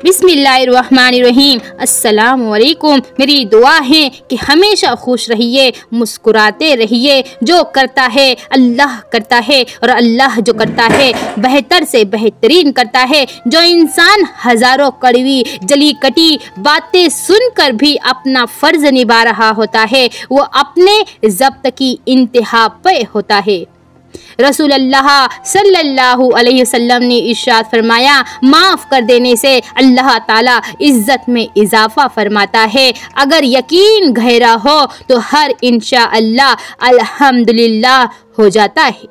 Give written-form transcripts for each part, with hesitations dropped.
बिस्मिल्लाहिर्रहमानिर्रहीम। अस्सलामु अलैकुम। मेरी दुआ है कि हमेशा खुश रहिए, मुस्कुराते रहिए। जो करता है अल्लाह करता है, और अल्लाह जो करता है बेहतर से बेहतरीन करता है। जो इंसान हज़ारों कड़वी जली कटी बातें सुनकर भी अपना फ़र्ज़ निभा रहा होता है, वो अपने ज़ब्त की इंतहा पे होता है। रसूलुल्लाह सल्लल्लाहु अलैहि वसल्लम ने इरशाद फरमाया, माफ़ कर देने से अल्लाह ताला इज़्ज़त में इजाफ़ा फरमाता है। अगर यकीन गहरा हो तो हर इंशाअल्लाह अल्हम्दुलिल्लाह हो जाता है।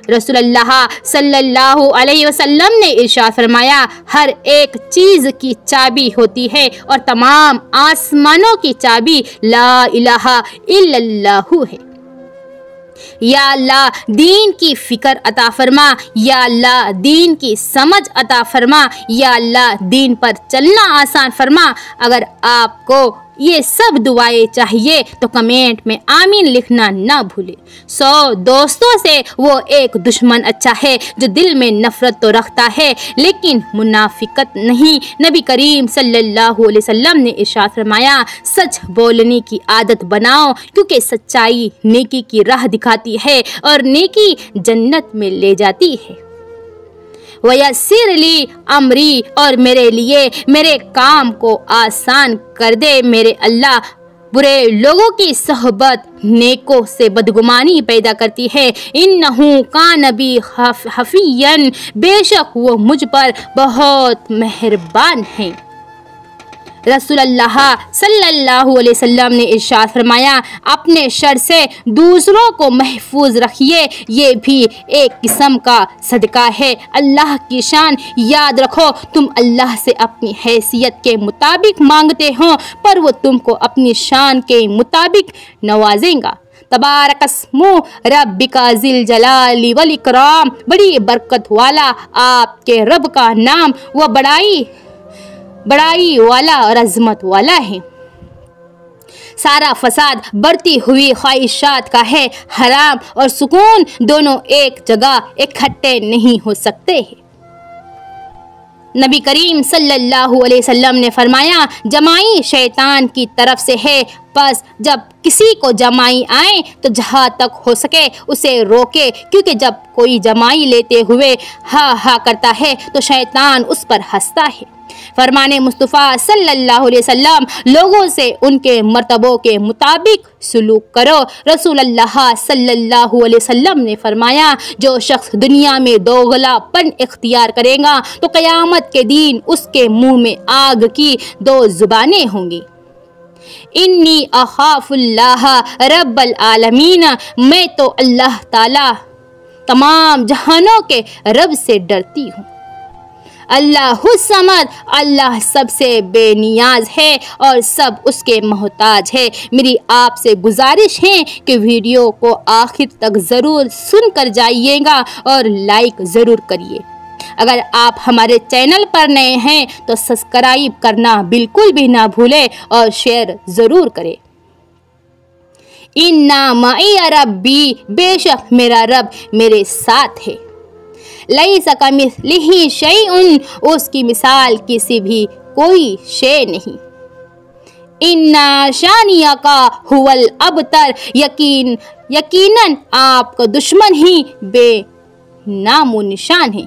रसूलुल्लाह सल्लल्लाहु अलैहि वसल्लम ने इरशाद फरमाया, हर एक चीज़ की चाबी होती है और तमाम आसमानों की चाबी ला इलाहा इल्लल्लाहु है। या अल्लाह दीन की फ़िक्र अता फरमा, या अल्लाह दीन की समझ अता फरमा, या अल्लाह दीन पर चलना आसान फरमा। अगर आपको ये सब दुआएं चाहिए तो कमेंट में आमीन लिखना ना भूले। 100 दोस्तों से वो एक दुश्मन अच्छा है जो दिल में नफ़रत तो रखता है लेकिन मुनाफिकत नहीं। नबी करीम सल्लल्लाहु अलैहि वसल्लम ने इरशाद फरमाया, सच बोलने की आदत बनाओ क्योंकि सच्चाई नेकी की राह दिखाती है और नेकी जन्नत में ले जाती है। वयस्सिरली अमरी, और मेरे लिए मेरे काम को आसान कर दे मेरे अल्लाह। बुरे लोगों की सोहबत नेकों से बदगुमानी पैदा करती है। इन्नहु कान बी हफियन, बेशक वो मुझ पर बहुत मेहरबान हैं। रसूलुल्लाह सल्लल्लाहु अलैहि वसल्लम ने इरशाद फरमाया, अपने शर से दूसरों को महफूज रखिए, ये भी एक किस्म का सदका है। अल्लाह की शान याद रखो। तुम अल्लाह से अपनी हैसियत के मुताबिक मांगते हो पर वो तुमको अपनी शान के मुताबिक नवाजेगा। तबारकस्मु रब्बिका ज़िल जलाली वल इकराम, बड़ी बरकत वाला आपके रब का नाम, वह बड़ाई वाला और अज़मत वाला है। सारा फसाद बढ़ती हुई ख्वाहिशात का है। हराम और सुकून दोनों एक जगह इकट्ठे नहीं हो सकते हैं। नबी करीम सल्लल्लाहु अलैहि वसल्लम ने फरमाया, जमाई शैतान की तरफ से है, बस जब किसी को जमाई आए तो जहाँ तक हो सके उसे रोके, क्योंकि जब कोई जमाई लेते हुए हा हा करता है तो शैतान उस पर हंसता है। फरमाने मुस्तफ़ा सल्लल्लाहु अलैहि वसल्लम, लोगों से उनके मर्तबों के मुताबिक सुलूक करो। रसूलुल्लाह सल्लल्लाहु अलैहि वसल्लम ने फरमाया, जो शख्स दुनिया में दोगलापन इख्तियार करेगा तो क़यामत के दिन उसके मुंह में आग की 2 ज़ुबानें होंगी। इन्नी अखाफुल्लाह रब्बल आलमीन, मैं तो अल्लाह ताला तमाम जहानों के रब से डरती हूँ। अल्लाहु समद, अल्लाह सबसे बेनियाज है और सब उसके मोहताज है। मेरी आपसे गुजारिश है कि वीडियो को आखिर तक ज़रूर सुनकर जाइएगा और लाइक ज़रूर करिए। अगर आप हमारे चैनल पर नए हैं तो सब्सक्राइब करना बिल्कुल भी ना भूलें और शेयर ज़रूर करें। इन्ना माइया रब्बी, बेशक मेरा रब मेरे साथ है। लैसा कमिस्लिही शैउन, उसकी मिसाल किसी भी कोई शे नहीं। इन्ना शानिया का हुवल अबतर, यकीनन आपका दुश्मन ही बेनामो निशान है।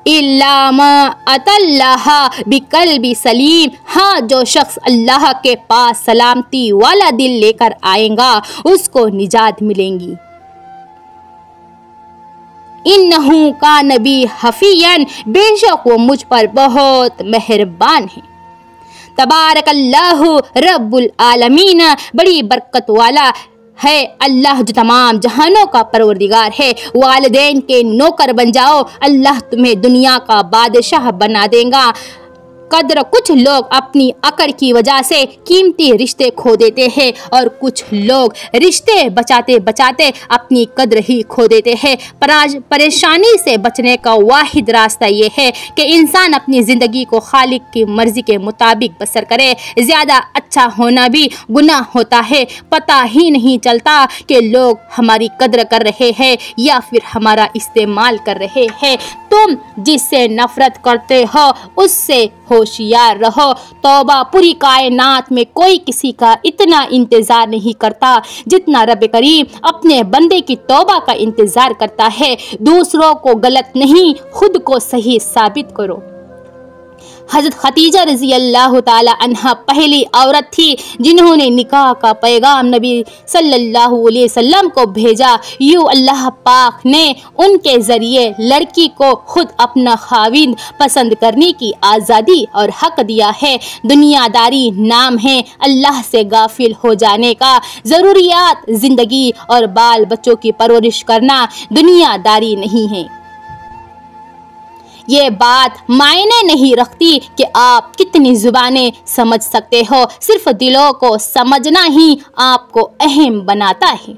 इल्ला मा अतल्लाह बिकल्बी सलीम, हाँ जो शख्स अल्लाह के पास सलामती वाला दिल लेकर आएगा उसको निजात मिलेंगी। इन्नहु कान बी हफियन, बेशक वो मुझ पर बहुत मेहरबान है। तबारकल्लाहु रब्बुल आलमीन, बड़ी बरकत वाला है अल्लाह जो तमाम जहानों का परवरदिगार है। वालिदैन के नौकर बन जाओ, अल्लाह तुम्हें दुनिया का बादशाह बना देगा। कद्र कुछ लोग अपनी अकड़ की वजह से कीमती रिश्ते खो देते हैं और कुछ लोग रिश्ते बचाते बचाते अपनी कद्र ही खो देते हैं। परेशानी से बचने का वाहिद रास्ता ये है कि इंसान अपनी ज़िंदगी को खालिक की मर्जी के मुताबिक बसर करे। ज़्यादा अच्छा होना भी गुनाह होता है। पता ही नहीं चलता कि लोग हमारी कद्र कर रहे हैं या फिर हमारा इस्तेमाल कर रहे हैं। तुम जिससे नफरत करते हो उससे होशियार रहो। तौबा, पूरी कायनात में कोई किसी का इतना इंतज़ार नहीं करता जितना रब करीम अपने बंदे की तौबा का इंतज़ार करता है। दूसरों को गलत नहीं, खुद को सही साबित करो। हज़रत खदीजा रज़ी अल्लाह ताला अन्हा पहली औरत थी जिन्होंने निकाह का पैगाम नबी सल्लल्लाहु अलैहि वसल्लम को भेजा। यूँ अल्लाह पाक ने उनके ज़रिए लड़की को खुद अपना खाविंद पसंद करने की आज़ादी और हक दिया है। दुनियादारी नाम है अल्लाह से गाफिल हो जाने का। ज़रूरियात ज़िंदगी और बाल बच्चों की परवरिश करना दुनियादारी नहीं है। ये बात मायने नहीं रखती कि आप कितनी ज़ुबानें समझ सकते हो, सिर्फ दिलों को समझना ही आपको अहम बनाता है।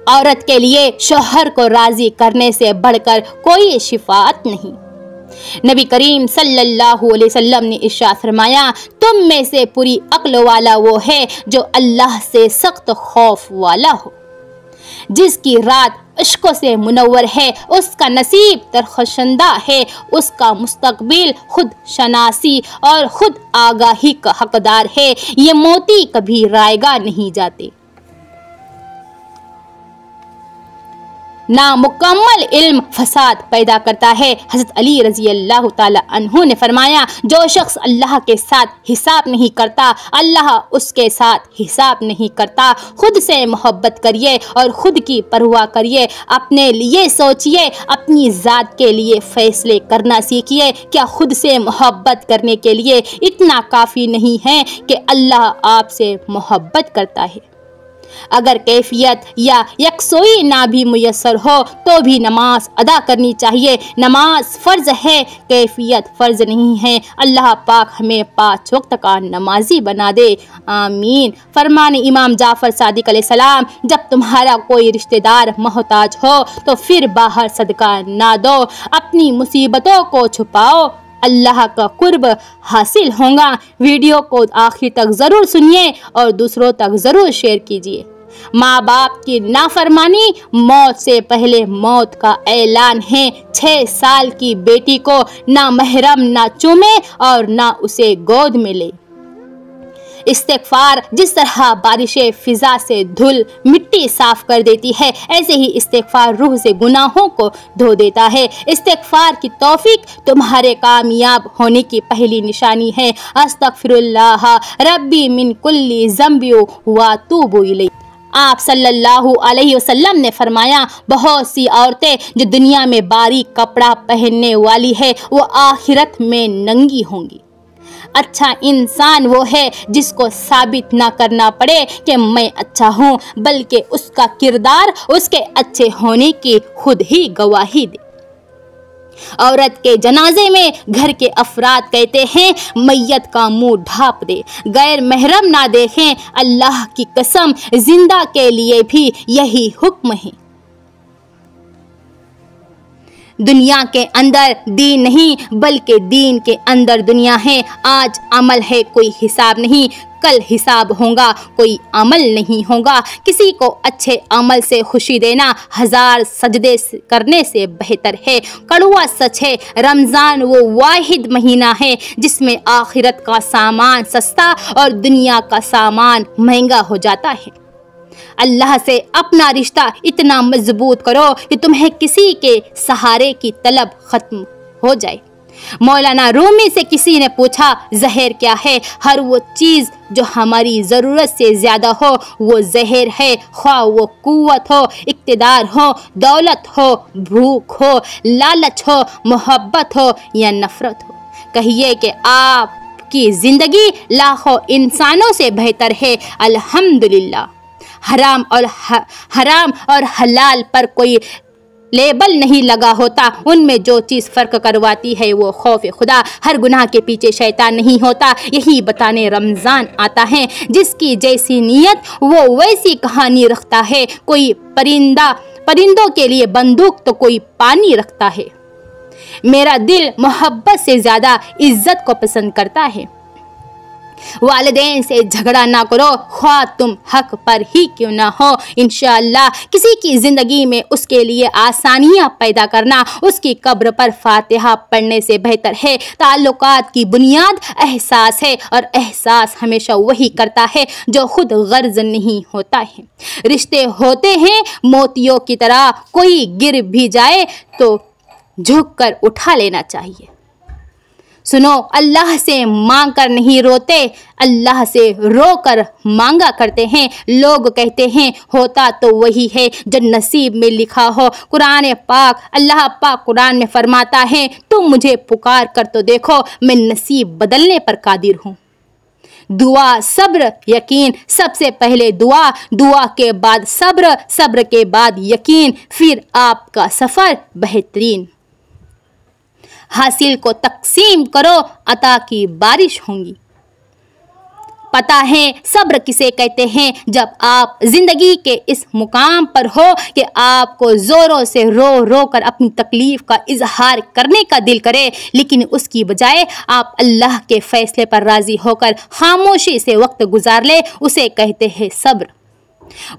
औरत के लिए शौहर को राज़ी करने से बढ़कर कोई शिफाअत नहीं। नबी करीम सल्लल्लाहु अलैहि वसल्लम ने इरशाद फरमाया, तुम में से पूरी अक्ल वाला वो है जो अल्लाह से सख्त खौफ वाला हो। जिसकी रात इश्क़ों से मुनव्वर है उसका नसीब तरखशंदा है। उसका मुस्तकबिल खुद शनासी और खुद आगाही का हकदार है। ये मोती कभी रायगा नहीं जाते। नामुकम्मल इल्म फसाद पैदा करता है। हज़रत अली रज़ी अल्लाह ताला अन्हु ने फरमाया, जो शख्स अल्लाह के साथ हिसाब नहीं करता अल्लाह उसके साथ हिसाब नहीं करता। खुद से मोहब्बत करिए और खुद की परवाह करिए। अपने लिए सोचिए, अपनी ज़ात के लिए फ़ैसले करना सीखिए। क्या खुद से मोहब्बत करने के लिए इतना काफ़ी नहीं है कि अल्लाह आपसे मोहब्बत करता है? अगर कैफियत या यकसोई ना भी मुयस्सर हो तो भी नमाज अदा करनी चाहिए। नमाज फ़र्ज़ है, कैफियत फ़र्ज़ नहीं है। अल्लाह पाक हमें 5 वक्त का नमाजी बना दे, आमीन। फरमान इमाम जाफ़र सादिक अलैहिस्सलाम, जब तुम्हारा कोई रिश्तेदार मोहताज हो तो फिर बाहर सदका ना दो, अपनी मुसीबतों को छुपाओ, अल्लाह का कुर्ब हासिल होगा। वीडियो को आखिर तक ज़रूर सुनिए और दूसरों तक ज़रूर शेयर कीजिए। माँ बाप की नाफरमानी मौत से पहले मौत का ऐलान है। 6 साल की बेटी को ना महरम ना चूमे और ना उसे गोद में ले। इस्तिग़फ़ार जिस तरह बारिशे फ़िज़ा से धूल मिट्टी साफ़ कर देती है, ऐसे ही इस्तिग़फ़ार रूह से गुनाहों को धो देता है। इस्तिग़फ़ार की तौफ़ीक तुम्हारे कामयाब होने की पहली निशानी है। अस्तग़फ़िरुल्लाह रब्बी मिन कुल्ली ज़ंबि व अतूबु इलैह। आप सल्लल्लाहु अलैहि वसल्लम ने फरमाया, बहुत सी औरतें जो दुनिया में बारीक कपड़ा पहनने वाली है वो आखिरत में नंगी होंगी। अच्छा इंसान वो है जिसको साबित ना करना पड़े कि मैं अच्छा हूँ, बल्कि उसका किरदार उसके अच्छे होने की खुद ही गवाही दे। औरत के जनाजे में घर के अफराद कहते हैं, मैयत का मुंह ढाँप दे, गैर महरम ना देखें। अल्लाह की कसम, जिंदा के लिए भी यही हुक्म है। दुनिया के अंदर दीन नहीं बल्कि दीन के अंदर दुनिया है। आज अमल है, कोई हिसाब नहीं। कल हिसाब होगा, कोई अमल नहीं होगा। किसी को अच्छे अमल से खुशी देना 1000 सजदे करने से बेहतर है। कड़वा सच है, रमज़ान वो वाहिद महीना है जिसमें आखिरत का सामान सस्ता और दुनिया का सामान महंगा हो जाता है। अल्लाह से अपना रिश्ता इतना मजबूत करो कि तुम्हें किसी के सहारे की तलब खत्म हो जाए। मौलाना रूमी से किसी ने पूछा, जहर क्या है? हर वो चीज़ जो हमारी ज़रूरत से ज़्यादा हो वो जहर है, ख्वाह वो कुव्वत हो, इक़्तिदार हो, दौलत हो, भूख हो, लालच हो, मोहब्बत हो या नफ़रत हो। कहिए कि आपकी ज़िंदगी लाखों इंसानों से बेहतर है, अल्हम्दुलिल्लाह। हराम और हलाल पर कोई लेबल नहीं लगा होता, उनमें जो चीज़ फ़र्क करवाती है वो खौफ खुदा। हर गुनाह के पीछे शैतान नहीं होता, यही बताने रमज़ान आता है। जिसकी जैसी नीयत वो वैसी कहानी रखता है। कोई परिंदों के लिए बंदूक तो कोई पानी रखता है। मेरा दिल मोहब्बत से ज़्यादा इज्जत को पसंद करता है। वालिदैन से झगड़ा ना करो, ख्वाह तुम हक पर ही क्यों ना हो। इंशाअल्लाह किसी की ज़िंदगी में उसके लिए आसानियाँ पैदा करना उसकी कब्र पर फातिहा पढ़ने से बेहतर है। ताल्लुकात की बुनियाद एहसास है और एहसास हमेशा वही करता है जो खुद गर्ज नहीं होता है। रिश्ते होते हैं मोतियों की तरह, कोई गिर भी जाए तो झुक कर उठा लेना चाहिए। सुनो, अल्लाह से मांग कर नहीं रोते, अल्लाह से रो कर मांगा करते हैं। लोग कहते हैं होता तो वही है जो नसीब में लिखा हो। कुरान पाक, अल्लाह पाक कुरान में फरमाता है, तुम मुझे पुकार कर तो देखो, मैं नसीब बदलने पर कादिर हूँ। दुआ, सब्र, यकीन। सबसे पहले दुआ, दुआ के बाद सब्र, सब्र के बाद यकीन, फिर आपका सफ़र बेहतरीन। हासिल को तकसीम करो, अता की बारिश होंगी। पता है सब्र किसे कहते हैं? जब आप जिंदगी के इस मुकाम पर हो कि आपको ज़ोरों से रो रो कर अपनी तकलीफ़ का इजहार करने का दिल करे, लेकिन उसकी बजाय आप अल्लाह के फ़ैसले पर राज़ी होकर खामोशी से वक्त गुजार ले, उसे कहते हैं सब्र।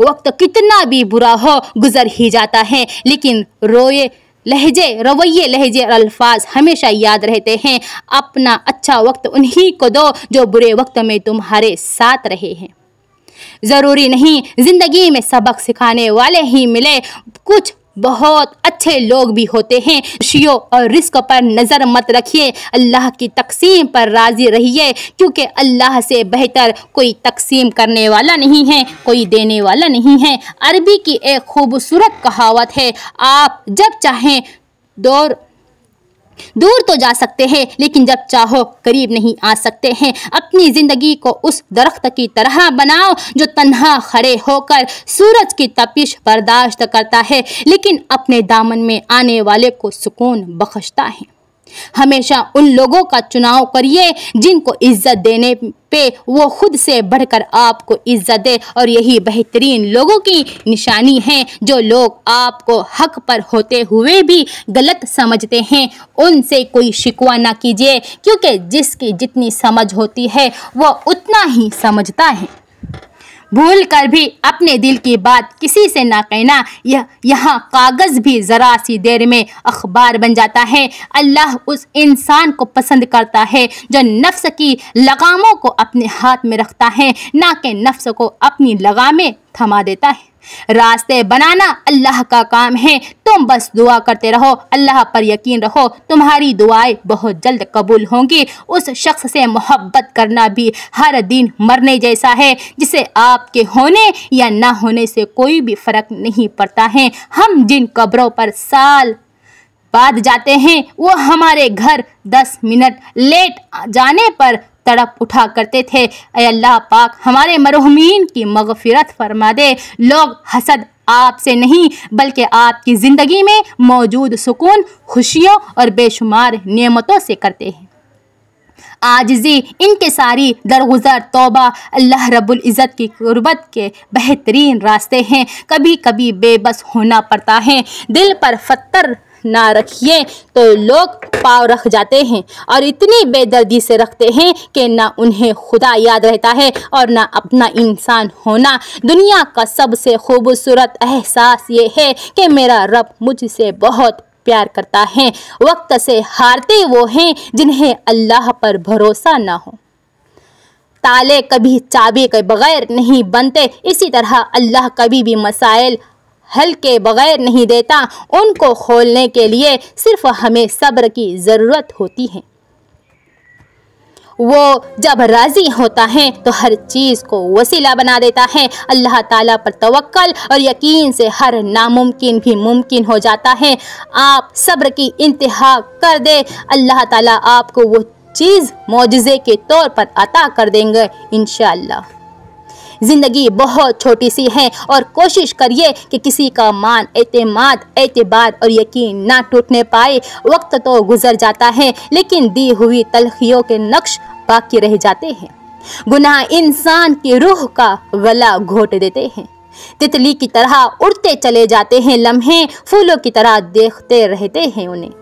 वक्त कितना भी बुरा हो गुजर ही जाता है, लेकिन रवैये, लहजे और अल्फाज हमेशा याद रहते हैं। अपना अच्छा वक्त उन्हीं को दो जो बुरे वक्त में तुम्हारे साथ रहे हैं। ज़रूरी नहीं ज़िंदगी में सबक सिखाने वाले ही मिले, कुछ बहुत अच्छे लोग भी होते हैं। खुशियों और रिस्क पर नज़र मत रखिए, अल्लाह की तकसीम पर राज़ी रहिए, क्योंकि अल्लाह से बेहतर कोई तकसीम करने वाला नहीं है, कोई देने वाला नहीं है। अरबी की एक खूबसूरत कहावत है, आप जब चाहें दूर तो जा सकते हैं, लेकिन जब चाहो करीब नहीं आ सकते हैं। अपनी ज़िंदगी को उस दरख्त की तरह बनाओ जो तन्हा खड़े होकर सूरज की तपिश बर्दाश्त करता है, लेकिन अपने दामन में आने वाले को सुकून बख्शता है। हमेशा उन लोगों का चुनाव करिए जिनको इज्जत देने पे वो खुद से बढ़कर आपको इज्जत दे, और यही बेहतरीन लोगों की निशानी है। जो लोग आपको हक पर होते हुए भी गलत समझते हैं, उनसे कोई शिकवा ना कीजिए, क्योंकि जिसकी जितनी समझ होती है वो उतना ही समझता है। भूल कर भी अपने दिल की बात किसी से ना कहना, यहाँ कागज़ भी ज़रा सी देर में अखबार बन जाता है। अल्लाह उस इंसान को पसंद करता है जो नफ्स की लगामों को अपने हाथ में रखता है, ना कि नफ्स को अपनी लगामें थमा देता है। रास्ते बनाना अल्लाह का काम है, तुम बस दुआ करते रहो, अल्लाह पर यकीन रखो, तुम्हारी दुआएं बहुत जल्द कबूल होंगी। उस शख्स से मोहब्बत करना भी हर दिन मरने जैसा है, जिसे आपके होने या ना होने से कोई भी फ़र्क नहीं पड़ता है। हम जिन कब्रों पर साल बाद जाते हैं, वो हमारे घर 10 मिनट लेट जाने पर तड़प उठा करते थे। ऐ अल्लाह पाक हमारे मरहुमीन की मग़फ़िरत फरमा दे। लोग हसद आपसे नहीं बल्कि आपकी ज़िंदगी में मौजूद सुकून, खुशियों और बेशुमार नेमतों से करते हैं। आजिज़ी, इनकिसारी, दरगुज़र, तौबा अल्लाह रब्बुल इज़्ज़त की कुर्बत के बेहतरीन रास्ते हैं। कभी कभी बेबस होना पड़ता है। दिल पर पत्थर ना रखिए तो लोग पाँव रख जाते हैं, और इतनी बेदर्दी से रखते हैं कि ना उन्हें खुदा याद रहता है और ना अपना इंसान होना। दुनिया का सबसे खूबसूरत एहसास ये है कि मेरा रब मुझसे बहुत प्यार करता है। वक्त से हारते वो हैं जिन्हें अल्लाह पर भरोसा ना हो। ताले कभी चाबी के बगैर नहीं बनते, इसी तरह अल्लाह कभी भी मसाइल हल के बगैर नहीं देता। उनको खोलने के लिए सिर्फ हमें सब्र की ज़रूरत होती है। वो जब राज़ी होता है तो हर चीज़ को वसीला बना देता है। अल्लाह ताला पर तवक्कल और यकीन से हर नामुमकिन भी मुमकिन हो जाता है। आप सब्र की इंतहा कर दे, अल्लाह ताला आपको वो चीज़ मौजज़े के तौर पर अता कर देंगे इंशाअल्लाह। ज़िंदगी बहुत छोटी सी है और कोशिश करिए कि किसी का मान, एतमाद, एतबार और यकीन ना टूटने पाए। वक्त तो गुजर जाता है लेकिन दी हुई तलखियों के नक्श बाकी रह जाते हैं। गुनाह इंसान की रूह का गला घोट देते हैं। तितली की तरह उड़ते चले जाते हैं लम्हे, फूलों की तरह देखते रहते हैं उन्हें।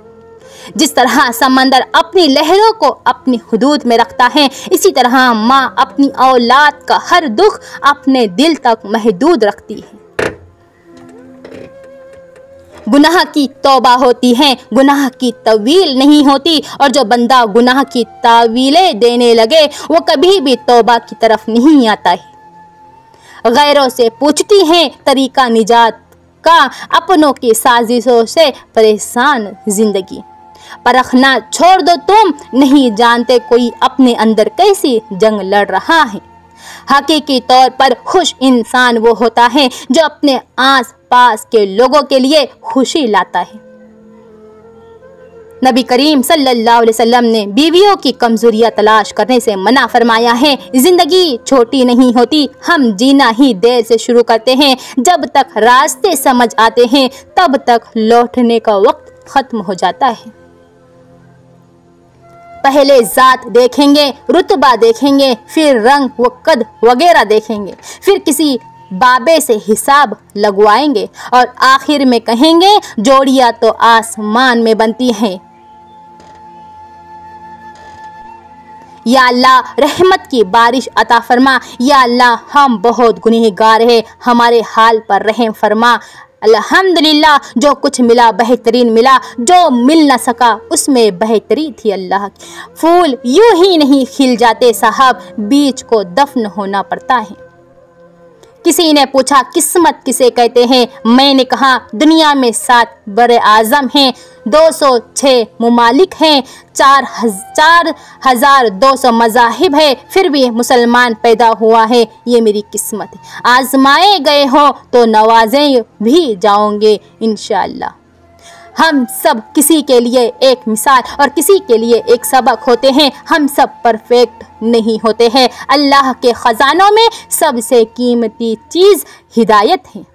जिस तरह समंदर अपनी लहरों को अपनी हुदूद में रखता है, इसी तरह माँ अपनी औलाद का हर दुख अपने दिल तक महदूद रखती है। गुनाह की तौबा होती है, गुनाह की तवील नहीं होती। और जो बंदा गुनाह की तावीलें देने लगे वो कभी भी तौबा की तरफ नहीं आता है। गैरों से पूछती है तरीका निजात का, अपनों की साजिशों से परेशान जिंदगी। परखना छोड़ दो, तुम नहीं जानते कोई अपने अंदर कैसी जंग लड़ रहा है। हकीकी तौर पर खुश इंसान वो होता है जो अपने आस पास के लोगों के लिए खुशी लाता है। नबी करीम सल्लल्लाहु अलैहि वसल्लम ने बीवियों की कमजोरियां तलाश करने से मना फरमाया है। जिंदगी छोटी नहीं होती, हम जीना ही देर से शुरू करते हैं। जब तक रास्ते समझ आते हैं तब तक लौटने का वक्त खत्म हो जाता है। पहले जात देखेंगे, रुतबा देखेंगे, फिर रंग व कद वगैरह देखेंगे, फिर किसी बाबे से हिसाब लगवाएंगे और आखिर में कहेंगे जोड़ियां तो आसमान में बनती हैं। या अल्लाह रहमत की बारिश अता फरमा। या अल्लाह हम बहुत गुनहगार हैं, हमारे हाल पर रहम फरमा। अल्हम्दुलिल्लाह जो कुछ मिला बेहतरीन मिला, जो मिल न सका उसमें बेहतरी थी अल्लाह की। फूल यूं ही नहीं खिल जाते साहब, बीज को दफन होना पड़ता है। किसी ने पूछा किस्मत किसे कहते हैं? मैंने कहा दुनिया में 7 बड़े आजम हैं, 206 मुमालिक हैं, 4200 मज़ाहिब है, फिर भी मुसलमान पैदा हुआ है, ये मेरी किस्मत है। आजमाए गए हो तो नवाजे भी जाओगे इंशाअल्लाह। हम सब किसी के लिए एक मिसाल और किसी के लिए एक सबक होते हैं। हम सब परफेक्ट नहीं होते हैं। अल्लाह के ख़जानों में सबसे कीमती चीज़ हिदायत है।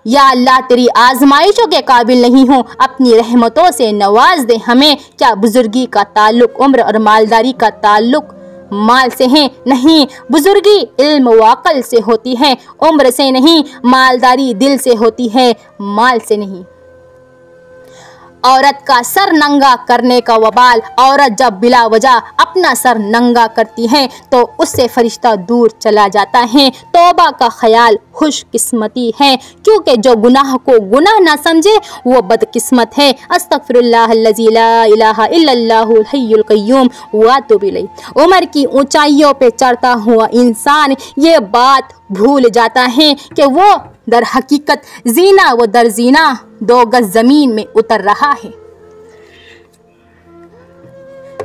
या अल्लाह तेरी आजमाइशों के काबिल नहीं हूँ, अपनी रहमतों से नवाज दे हमें। क्या बुजुर्गी का ताल्लुक उम्र और मालदारी का ताल्लुक माल से है? नहीं, बुजुर्गी इल्म व अक़ल से होती है, उम्र से नहीं। मालदारी दिल से होती है, माल से नहीं। औरत का सर नंगा करने का वबाल, औरत जब बिला वजह अपना सर नंगा करती है तो उससे फरिश्ता दूर चला जाता है। तौबा का ख्याल खुशकिस्मती है, क्योंकि जो गुनाह को गुनाह ना समझे वो बदकिस्मत है। अस्तगफिरुल्लाह अल्लज़ी ला इलाहा इल्लल्लाहुल हय्युल क़य्यूम व अतूबु इलैह। उम्र की ऊंचाइयों पे चढ़ता हुआ इंसान ये बात भूल जाता है कि वो दर हकीकत जीना व दर जीना 2 गज जमीन में उतर रहा है।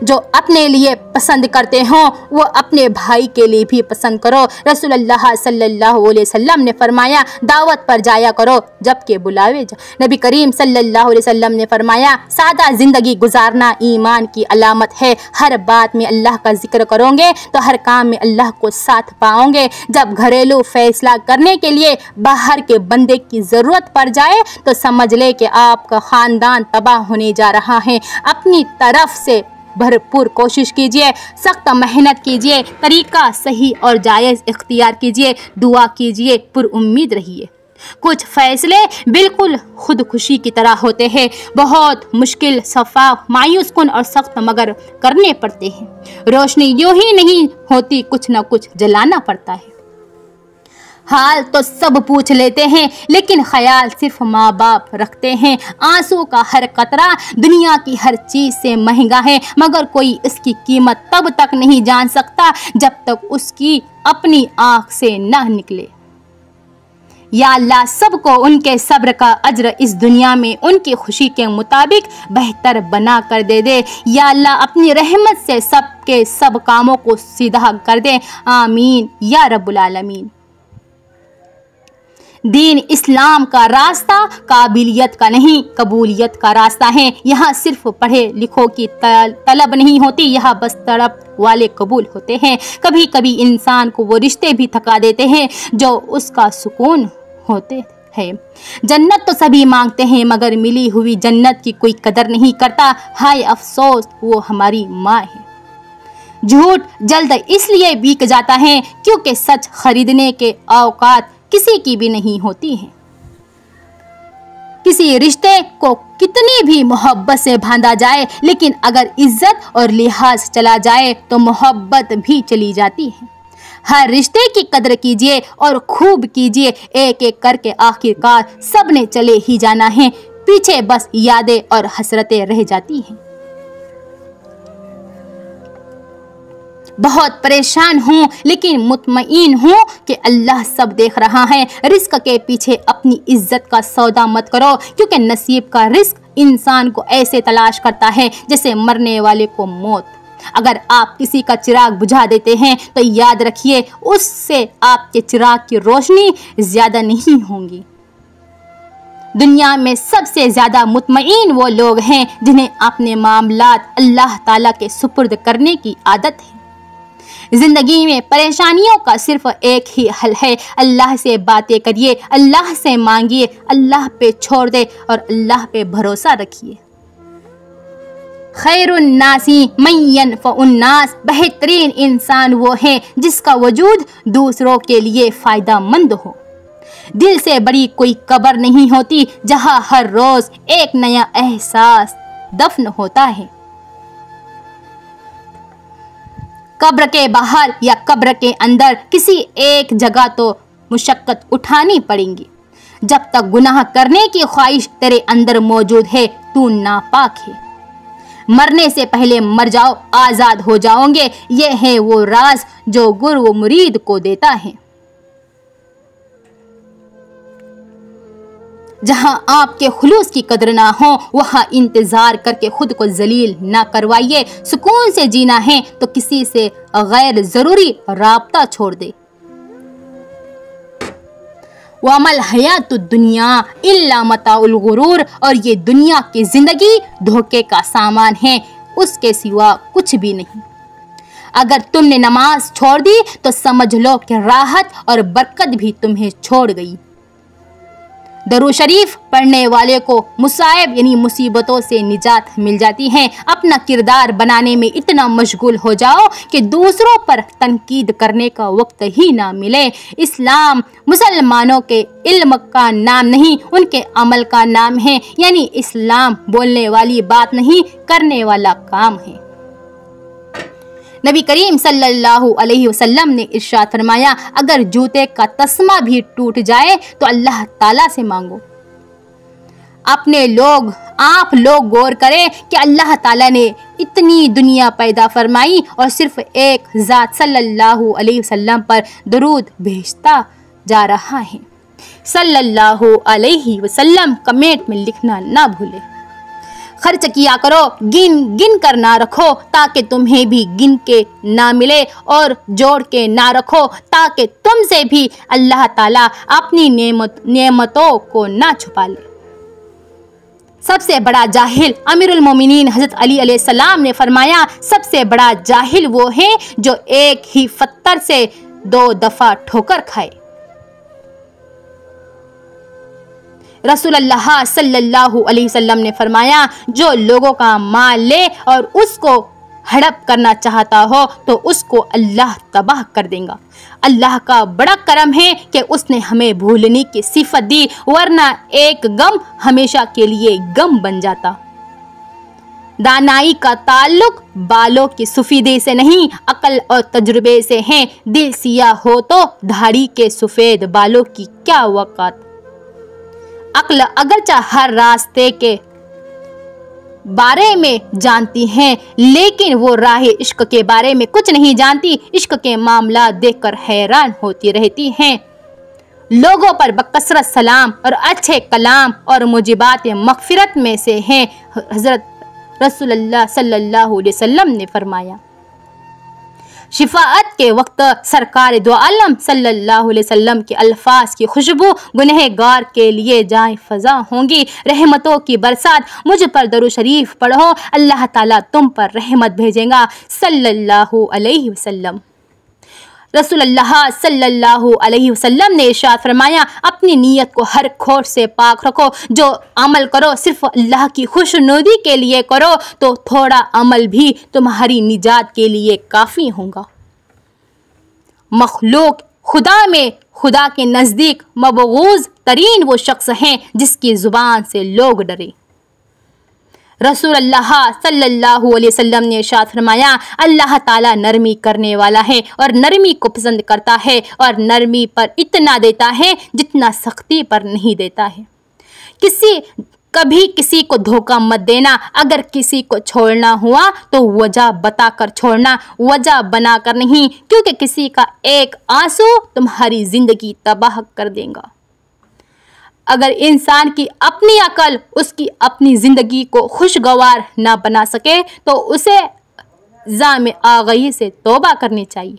जो अपने लिए पसंद करते हो वो अपने भाई के लिए भी पसंद करो। रसूलुल्लाह सल्लल्लाहु अलैहि वसल्लम ने फरमाया दावत पर जाया करो जबकि बुलावे जा। नबी करीम सल्लल्लाहु अलैहि वसल्लम ने फरमाया सादा जिंदगी गुजारना ईमान की अलामत है। हर बात में अल्लाह का जिक्र करोगे तो हर काम में अल्लाह को साथ पाओगे। जब घरेलू फैसला करने के लिए बाहर के बंदे की ज़रूरत पड़ जाए तो समझ ले कि आपका ख़ानदान तबाह होने जा रहा है। अपनी तरफ से भरपूर कोशिश कीजिए, सख्त मेहनत कीजिए, तरीका सही और जायज़ इख्तियार कीजिए, दुआ कीजिए, पुरउम्मीद रहिए। कुछ फैसले बिल्कुल खुदकुशी की तरह होते हैं, बहुत मुश्किल, शफ़ाफ़, मायूस कुन और सख्त, मगर करने पड़ते हैं। रोशनी यूं ही नहीं होती, कुछ न कुछ जलाना पड़ता है। हाल तो सब पूछ लेते हैं लेकिन ख्याल सिर्फ माँ बाप रखते हैं। आंसू का हर कतरा दुनिया की हर चीज़ से महंगा है, मगर कोई इसकी कीमत तब तक नहीं जान सकता जब तक उसकी अपनी आँख से ना निकले। या अल्लाह सबको उनके सब्र का अज्र इस दुनिया में उनकी खुशी के मुताबिक बेहतर बना कर दे दे। या अल्लाह अपनी रहमत से सबके सब कामों को सीधा कर दे। आमीन या रब्बुल आलमीन। दीन इस्लाम का रास्ता काबिलियत का नहीं, कबूलियत का रास्ता है। यहाँ सिर्फ पढ़े लिखों की तलब नहीं होती, यहाँ बस तड़प वाले कबूल होते हैं। कभी कभी इंसान को वो रिश्ते भी थका देते हैं जो उसका सुकून होते हैं। जन्नत तो सभी मांगते हैं मगर मिली हुई जन्नत की कोई कदर नहीं करता। हाय अफसोस वो हमारी माँ है। झूठ जल्द इसलिए बिक जाता है क्योंकि सच खरीदने के औकात किसी की भी नहीं होती है। किसी रिश्ते को कितनी भी मोहब्बत से बांधा जाए, लेकिन अगर इज्जत और लिहाज चला जाए तो मोहब्बत भी चली जाती है। हर रिश्ते की कदर कीजिए और खूब कीजिए, एक एक करके आखिरकार सबने चले ही जाना है, पीछे बस यादें और हसरतें रह जाती हैं। बहुत परेशान हूँ लेकिन मुतमईन हूँ कि अल्लाह सब देख रहा है। रिस्क के पीछे अपनी इज्जत का सौदा मत करो, क्योंकि नसीब का रिस्क इंसान को ऐसे तलाश करता है जैसे मरने वाले को मौत। अगर आप किसी का चिराग बुझा देते हैं तो याद रखिए उससे आपके चिराग की रोशनी ज्यादा नहीं होगी। दुनिया में सबसे ज्यादा मुतमईन वो लोग हैं जिन्हें अपने मामलात अल्लाह ताला के सुपुर्द करने की आदत है। जिंदगी में परेशानियों का सिर्फ एक ही हल है, अल्लाह से बातें करिए, अल्लाह से मांगिए, अल्लाह पे छोड़ दे और अल्लाह पे भरोसा रखिए। खैरुन्नासी मय्यन फउन्नास, बेहतरीन इंसान वो है जिसका वजूद दूसरों के लिए फायदामंद हो। दिल से बड़ी कोई कब्र नहीं होती जहां हर रोज एक नया एहसास दफन होता है। कब्र के बाहर या कब्र के अंदर किसी एक जगह तो मुशक्कत उठानी पड़ेगी। जब तक गुनाह करने की ख्वाहिश तेरे अंदर मौजूद है तू नापाक है। मरने से पहले मर जाओ, आजाद हो जाओगे। ये है वो राज जो गुरु मुरीद को देता है। जहां आपके खुलूस की कदर ना हो वहां इंतजार करके खुद को जलील ना करवाइए। सुकून से जीना है तो किसी से गैर जरूरी राब्ता छोड़ दे। वमल हयातु दुनिया इल्ला मताउल गुरूर, और ये दुनिया की जिंदगी धोखे का सामान है, उसके सिवा कुछ भी नहीं। अगर तुमने नमाज छोड़ दी तो समझ लो कि राहत और बरकत भी तुम्हें छोड़ गई। दरूद शरीफ पढ़ने वाले को मुसाइब यानी मुसीबतों से निजात मिल जाती है। अपना किरदार बनाने में इतना मशगूल हो जाओ कि दूसरों पर तनकीद करने का वक्त ही ना मिले। इस्लाम मुसलमानों के इल्म का नाम नहीं, उनके अमल का नाम है। यानी इस्लाम बोलने वाली बात नहीं, करने वाला काम है। नबी करीम सल्लल्लाहु अलैहि वसल्लम ने इरशाद फरमाया, अगर जूते का तस्मा भी टूट जाए तो अल्लाह ताला से मांगो। आप लोग गौर करें कि अल्लाह ताला ने इतनी दुनिया पैदा फरमाई और सिर्फ एक ज़ात सल्लल्लाहु अलैहि वसल्लम पर दरूद भेजता जा रहा है। सल्लल्लाहु अलैहि वसल्लम कमेंट में लिखना ना भूले। खर्च किया करो, गिन गिन कर ना रखो ताकि तुम्हें भी गिन के ना मिले, और जोड़ के ना रखो ताकि तुमसे भी अल्लाह ताला अपनी नेमतों को ना छुपा ले। सबसे बड़ा जाहिल अमीरुल मोमिनीन हजरत अली अलैहिस्सलाम ने फरमाया, सबसे बड़ा जाहिल वो है जो एक ही पत्थर से 2 दफा ठोकर खाए। रसूलुल्लाह सल्लल्लाहु अलैहि वसल्लम ने फरमाया, जो लोगों का माल ले और उसको हड़प करना चाहता हो तो उसको अल्लाह तबाह कर देगा। अल्लाह का बड़ा करम है कि उसने हमें भूलने की सिफत दी, वरना एक गम हमेशा के लिए गम बन जाता। दानाई का ताल्लुक बालों की सफेदी से नहीं, अकल और तजुर्बे से है। दिल सिया हो तो दाढ़ी के सफेद बालों की क्या वक़ात। अक्ल अगरचा हर रास्ते के बारे में जानती हैं, लेकिन वो राह इश्क के बारे में कुछ नहीं जानती। इश्क के मामला देखकर हैरान होती रहती हैं। लोगों पर बकसरत सलाम और अच्छे कलाम और मुजिबात मग़फ़िरत में से हैं। हज़रत रसूलुल्लाह सल्लल्लाहु अलैहि वसल्लम ने फरमाया, शिफाअत के वक्त सरकार दो आलम सल्लल्लाहु अलैहि वसल्लम के अल्फाज की खुशबू गुनहगार के लिए जाए फ़ज़ा होंगी। रहमतों की बरसात मुझ पर दरूद शरीफ पढ़ो, अल्लाह ताला तुम पर रहमत भेजेगा सल्लल्लाहु अलैहि वसल्लम। रसूलुल्लाह सल्लल्लाहु अलैहि वसल्लम ने इरशाद फरमाया, अपनी नीयत को हर खोट से पाक रखो। जो अमल करो सिर्फ अल्लाह की खुशनुदी के लिए करो तो थोड़ा अमल भी तुम्हारी निजात के लिए काफ़ी होगा। मखलूक खुदा में खुदा के नज़दीक मबगूज़ तरीन वो शख्स हैं जिसकी ज़ुबान से लोग डरे। रसूलुल्लाह सल्लल्लाहु अलैहि वसल्लम ने इरशाद फरमाया, अल्लाह ताला नरमी करने वाला है और नरमी को पसंद करता है और नरमी पर इतना देता है जितना सख्ती पर नहीं देता है। कभी किसी को धोखा मत देना। अगर किसी को छोड़ना हुआ तो वजह बताकर छोड़ना, वजह बनाकर नहीं, क्योंकि किसी का एक आंसू तुम्हारी जिंदगी तबाह कर देगा। अगर इंसान की अपनी अकल उसकी अपनी ज़िंदगी को खुशगवार ना बना सके तो उसे ज़ाम आगई से तौबा करनी चाहिए।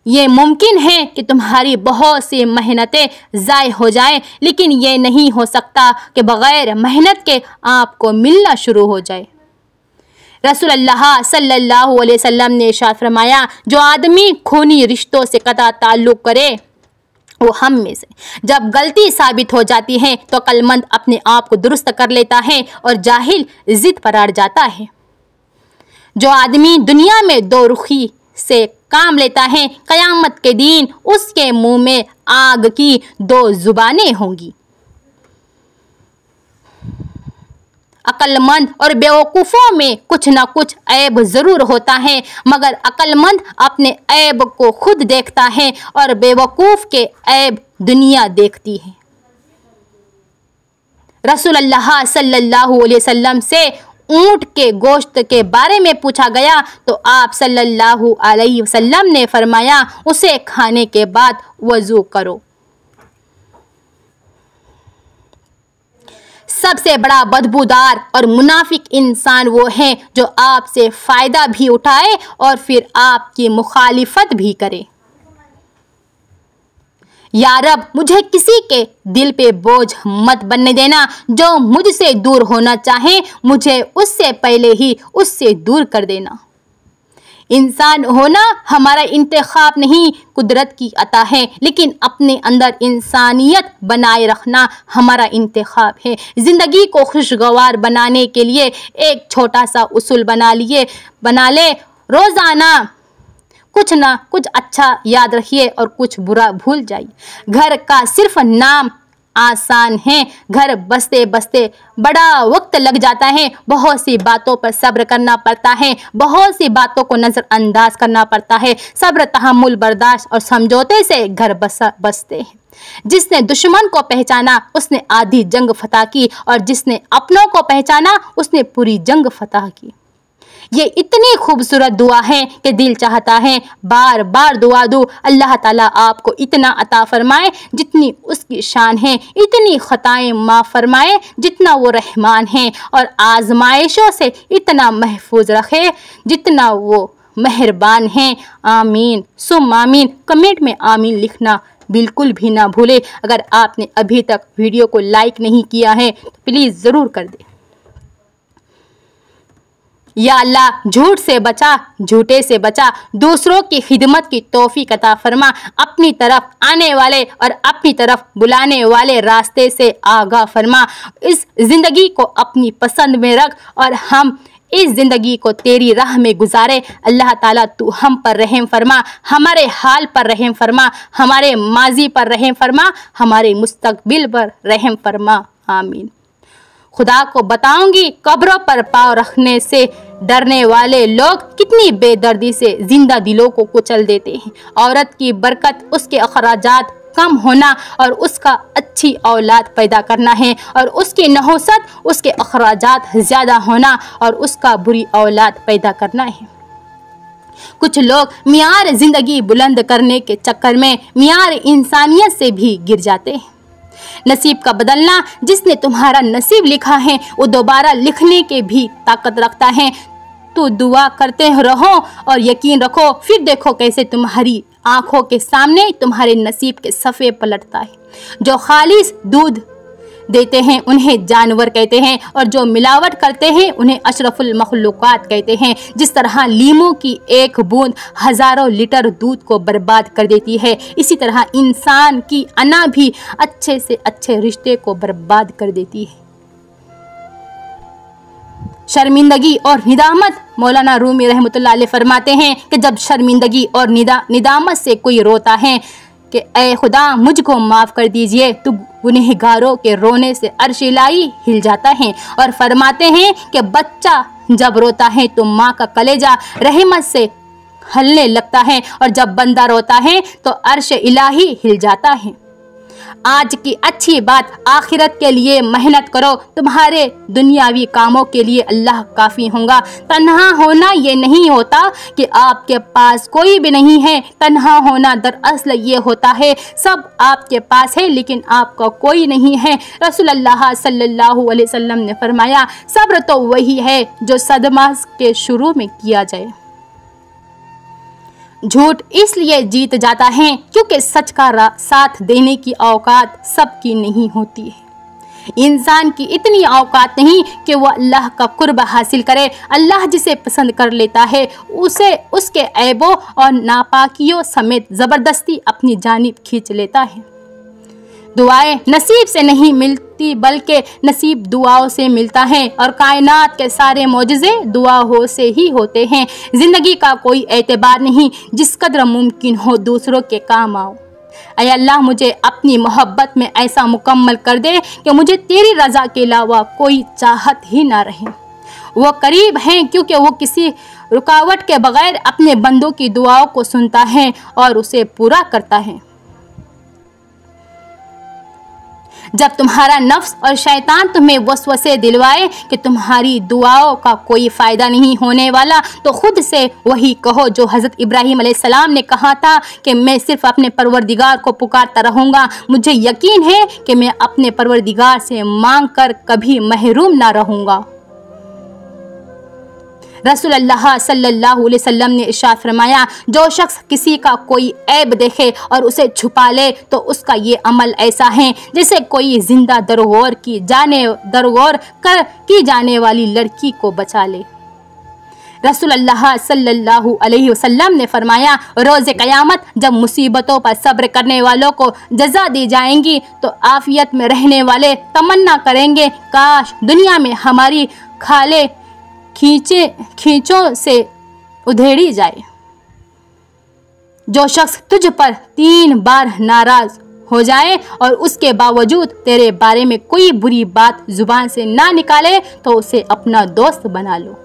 ये मुमकिन है कि तुम्हारी बहुत सी मेहनतें ज़ाय हो जाए, लेकिन ये नहीं हो सकता कि बग़ैर मेहनत के आपको मिलना शुरू हो जाए। रसूलुल्लाह सल्लल्लाहु अलैहि वसल्लम ने इरशाद फरमाया, जो आदमी खूनी रिश्तों से कता ताल्लुक़ करे वो हम में से जब गलती साबित हो जाती है तो अक्लमंद अपने आप को दुरुस्त कर लेता है और जाहिल जिद पर अड़ जाता है। जो आदमी दुनिया में दो रुखी से काम लेता है, क़यामत के दिन उसके मुंह में आग की दो जुबानें होंगी। अक्लमंद और बेवकूफ़ों में कुछ ना कुछ ऐब ज़रूर होता है, मगर अक्लमंद अपने ऐब को खुद देखता है और बेवकूफ़ के ऐब दुनिया देखती है। रसूलुल्लाह सल्लल्लाहु अलैहि वसल्लम से ऊँट के गोश्त के बारे में पूछा गया तो आप सल्लल्लाहु अलैहि वसल्लम ने फरमाया, उसे खाने के बाद वज़ू करो। सबसे बड़ा बदबूदार और मुनाफिक इंसान वो है जो आपसे फ़ायदा भी उठाए और फिर आपकी मुखालिफत भी करे। या रब, मुझे किसी के दिल पे बोझ मत बनने देना। जो मुझसे दूर होना चाहे मुझे उससे पहले ही उससे दूर कर देना। इंसान होना हमारा इंतखाब नहीं, कुदरत की अता है, लेकिन अपने अंदर इंसानियत बनाए रखना हमारा इंतखाब है। ज़िंदगी को खुशगवार बनाने के लिए एक छोटा सा उसूल बना ले, रोज़ाना कुछ ना कुछ अच्छा याद रखिए और कुछ बुरा भूल जाइए। घर का सिर्फ नाम आसान है, घर बसते बसते बड़ा वक्त लग जाता है। बहुत सी बातों पर सब्र करना पड़ता है, बहुत सी बातों को नज़रअंदाज करना पड़ता है। सब्र, तहम्मुल, बर्दाश्त और समझौते से घर बसते हैं। जिसने दुश्मन को पहचाना उसने आधी जंग फतह की और जिसने अपनों को पहचाना उसने पूरी जंग फतह की। ये इतनी खूबसूरत दुआ है कि दिल चाहता है बार बार दुआ दूँ। अल्लाह ताला आपको इतना अता फरमाए जितनी उसकी शान है, इतनी ख़ताएं माफ़ फरमाए जितना वो रहमान है, और आजमाइशों से इतना महफूज रखे जितना वो मेहरबान है। आमीन सुम आमीन। कमेंट में आमीन लिखना बिल्कुल भी ना भूले। अगर आपने अभी तक वीडियो को लाइक नहीं किया है तो प्लीज़ ज़रूर कर दें। या अल्लाह, झूठ से बचा, झूठे से बचा, दूसरों की खिदमत की तौफीक अता फरमा, अपनी तरफ आने वाले और अपनी तरफ बुलाने वाले रास्ते से आगाह फरमा। इस ज़िंदगी को अपनी पसंद में रख और हम इस ज़िंदगी को तेरी राह में गुजारे। अल्लाह ताला तू हम पर रहम फरमा, हमारे हाल पर रहम फरमा, हमारे माजी पर रहम फरमा, हमारे मुस्तकबिल पर रहम फरमा। आमीन। खुदा को बताऊंगी कब्रों पर पाँव रखने से डरने वाले लोग कितनी बेदर्दी से जिंदा दिलों को कुचल देते हैं। औरत की बरकत उसके अखराजात कम होना और उसका अच्छी औलाद पैदा करना है, और उसकी नहुसत उसके अखराजात ज़्यादा होना और उसका बुरी औलाद पैदा करना है। कुछ लोग मियार ज़िंदगी बुलंद करने के चक्कर में मियार इंसानियत से भी गिर जाते हैं। नसीब का बदलना, जिसने तुम्हारा नसीब लिखा है वो दोबारा लिखने के भी ताकत रखता है। फालतू दुआ करते रहो और यकीन रखो फिर देखो कैसे तुम्हारी आंखों के सामने तुम्हारे नसीब के सफ़े पलटता है। जो खालिस दूध देते हैं उन्हें जानवर कहते हैं और जो मिलावट करते हैं उन्हें अशरफुल मखलूक़ात कहते हैं। जिस तरह लीमू की एक बूंद हज़ारों लीटर दूध को बर्बाद कर देती है, इसी तरह इंसान की अना भी अच्छे से अच्छे रिश्ते को बर्बाद कर देती है। शर्मिंदगी और निदामत, मौलाना रूमी रहमतुल्लाह अलैह फरमाते हैं कि जब शर्मिंदगी और निदामत से कोई रोता है कि ऐ खुदा मुझको माफ़ कर दीजिए, तो गुनहगारों के रोने से अर्श इलाही हिल जाता है। और फरमाते हैं कि बच्चा जब रोता है तो माँ का कलेजा रहमत से हलने लगता है और जब बंदा रोता है तो अर्श इलाही हिल जाता है। आज की अच्छी बात, आखिरत के लिए मेहनत करो, तुम्हारे दुनियावी कामों के लिए अल्लाह काफ़ी होगा। तन्हा होना ये नहीं होता कि आपके पास कोई भी नहीं है, तन्हा होना दरअसल ये होता है सब आपके पास है लेकिन आपका कोई नहीं है। रसूलुल्लाह सल्लल्लाहु अलैहि वसल्लम ने फरमाया, सब्र तो वही है जो सदमा के शुरू में किया जाए। झूठ इसलिए जीत जाता है क्योंकि सच का साथ देने की औकात सबकी नहीं होती है। इंसान की इतनी औकात नहीं कि वह अल्लाह का कुर्ब हासिल करे। अल्लाह जिसे पसंद कर लेता है उसे उसके ऐबों और नापाकियों समेत ज़बरदस्ती अपनी जानिब खींच लेता है। दुआएं नसीब से नहीं मिलती बल्कि नसीब दुआओं से मिलता है और कायनात के सारे मौजज़े दुआओं से ही होते हैं। ज़िंदगी का कोई एतबार नहीं, जिस कदर मुमकिन हो दूसरों के काम आओ। ऐ अल्लाह मुझे अपनी मोहब्बत में ऐसा मुकम्मल कर दे कि मुझे तेरी रज़ा के अलावा कोई चाहत ही ना रहे। वो करीब हैं क्योंकि वो किसी रुकावट के बगैर अपने बंदों की दुआओं को सुनता है और उसे पूरा करता है। जब तुम्हारा नफ्स और शैतान तुम्हें वसवसे दिलवाए कि तुम्हारी दुआओं का कोई फ़ायदा नहीं होने वाला, तो खुद से वही कहो जो हज़रत इब्राहीम अलैहिस्सलाम ने कहा था कि मैं सिर्फ अपने परवरदिगार को पुकारता रहूँगा, मुझे यकीन है कि मैं अपने परवरदिगार से मांग कर कभी महरूम ना रहूँगा। रसूलुल्लाह सल्लल्लाहु अलैहि वसल्लम ने इरशाद फरमाया, जो शख्स किसी का कोई ऐब देखे और उसे छुपा ले तो उसका ये अमल ऐसा है जैसे कोई जिंदा दरगोर की जाने वाली लड़की को बचा ले। रसूलुल्लाह सल्लल्लाहु अलैहि वसल्लम ने फरमाया, रोज़े क़यामत जब मुसीबतों पर सब्र करने वालों को जज़ा दी जाएंगी तो आफियत में रहने वाले तमन्ना करेंगे, काश दुनिया में हमारी खाले खींचों से उधेड़ी जाए। जो शख्स तुझ पर 3 बार नाराज हो जाए और उसके बावजूद तेरे बारे में कोई बुरी बात जुबान से ना निकाले तो उसे अपना दोस्त बना लो।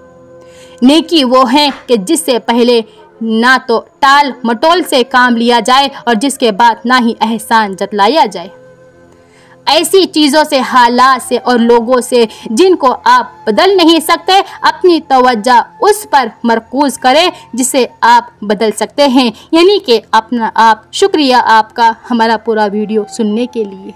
नेकी वो है कि जिससे पहले ना तो टाल मटोल से काम लिया जाए और जिसके बाद ना ही एहसान जतलाया जाए। ऐसी चीज़ों से, हालात से और लोगों से जिनको आप बदल नहीं सकते, अपनी तवज्जो उस पर मरकूज़ करें जिसे आप बदल सकते हैं, यानी कि अपना आप। शुक्रिया आपका हमारा पूरा वीडियो सुनने के लिए।